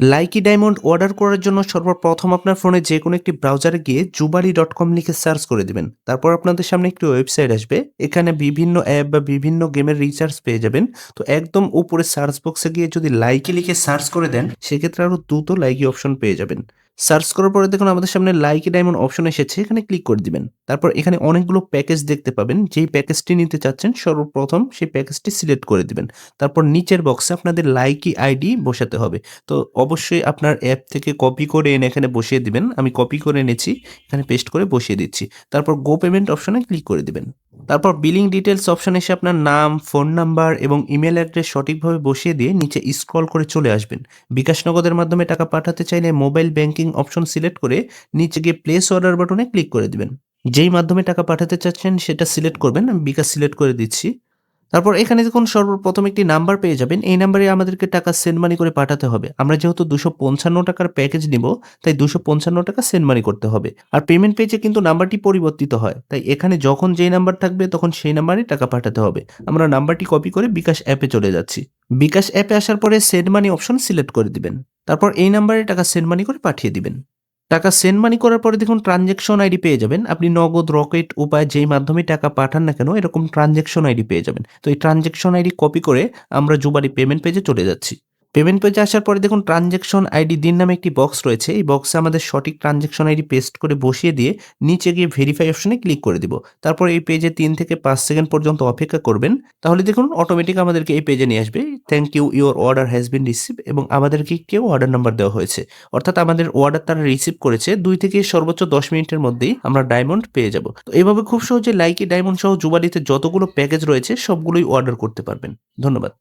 Likee diamond order করার জন্য সর্বপ্রথম আপনার ফোনে যেকোনো একটি ব্রাউজারে গিয়ে জুবারি.com লিখে সার্চ করে দিবেন। তারপর আপনাদের সামনে একটি ওয়েবসাইট আসবে। এখানে বিভিন্ন অ্যাপ বা বিভিন্ন গেমের রিচার্জ পেয়ে যাবেন। তো একদম উপরে সার্চ বক্সে গিয়ে যদি লাইকি লিখে সার্চ করে দেন, সেক্ষেত্রে আরো দ্রুত লাইকি অপশন পেয়ে যাবেন। সার্চ করার পরে দেখুন আমাদের সামনে লাইকি ডায়মন্ড অপশন এসেছে, এখানে ক্লিক করে দিবেন। তারপর এখানে অনেকগুলো প্যাকেজ দেখতে পাবেন। যেই প্যাকেজটি নিতে চাচ্ছেন সর্বপ্রথম সেই প্যাকেজটি সিলেক্ট করে দিবেন। তারপর নিচের বক্সে আপনাদের লাইকি আইডি বসাতে হবে। তো অবশ্যই আপনার অ্যাপ থেকে কপি করে এনে এখানে বসিয়ে দিবেন। আমি কপি করে এনেছি, এখানে পেস্ট করে বসিয়ে দিচ্ছি। তারপর গো পেমেন্ট অপশনে ক্লিক করে দিবেন। তারপর বিলিং ডিটেইলস অপশনে এসে আপনার নাম, ফোন নাম্বার এবং ইমেইল অ্যাড্রেস সঠিকভাবে বসিয়ে দিয়ে নিচে স্ক্রল করে চলে আসবেন। বিকাশ নগদের মাধ্যমে টাকা পাঠাতে চাইলে মোবাইল ব্যাংকিং অপশন সিলেক্ট করে নিচে গিয়ে প্লেস অর্ডার বাটনে ক্লিক করে দিবেন। যেই মাধ্যমে টাকা পাঠাতে চাচ্ছেন সেটা সিলেক্ট করবেন। আমি বিকাশ সিলেক্ট করে দিচ্ছি। তারপর এখানে দেখুন সর্বপ্রথম একটি নাম্বার পেয়ে যাবেন। এই নাম্বারে আমাদেরকে টাকা সেন্ড মানি করে পাঠাতে হবে। আমরা যেহেতু ৳২৫৫ র প্যাকেজ নিবো, তাই ৳২৫৫ সেন্ড মানি করতে হবে। আর পেমেন্ট পেজে কিন্তু নাম্বারটি পরিবর্তিত হয়। তাই এখানে যখন যেই নাম্বার থাকবে তখন সেই নাম্বারেই টাকা পাঠাতে হবে। আমরা নাম্বারটি কপি করে বিকাশ অ্যাপে চলে যাচ্ছি। বিকাশ অ্যাপে আসার পরে সেন্ড মানি অপশন সিলেক্ট করে দিবেন। তারপর এই নাম্বারে টাকা সেন্ড মানি করে পাঠিয়ে দিবেন। টাকা সেন্ড মানি করার পরে দেখুন ট্রান্সেকশন আইডি পেয়ে যাবেন। আপনি নগদ, রকেট উপায় যেই মাধ্যমে টাকা পাঠান না কেন এরকম ট্রান্সেকশন আইডি পেয়ে যাবেন। তো এই ট্রান্সেকশন আইডি কপি করে আমরা জুবারি পেমেন্ট পেজে চলে যাচ্ছি। পেমেন্ট পেজে আসার পরে দেখুন ট্রান্সেকশন আইডি দিন নামে একটি বক্স রয়েছে। এই বক্সে আমাদের সঠিক ট্রান্সেকশন আইডি পেস্ট করে বসিয়ে দিয়ে নিচে গিয়ে ভেরিফাই অপশনে ক্লিক করে দিব। তারপর এই পেজে ৩ থেকে ৫ সেকেন্ড পর্যন্ত অপেক্ষা করবেন। তাহলে দেখুন অটোমেটিক আমাদেরকে এই পেজে নিয়ে আসবে। Thank you, your order has been received এবং আমাদেরকে কেউ অর্ডার নাম্বার দেওয়া হয়েছে। অর্থাৎ আমাদের অর্ডার তারা রিসিভ করেছে। ২ থেকে সর্বোচ্চ ১০ মিনিটের মধ্যেই আমরা ডায়মন্ড পেয়ে যাব। তো এভাবে খুব সহজে লাইকি ডায়মন্ড সহ জুবালিতে যতগুলো প্যাকেজ রয়েছে সবগুলোই অর্ডার করতে পারবেন। ধন্যবাদ।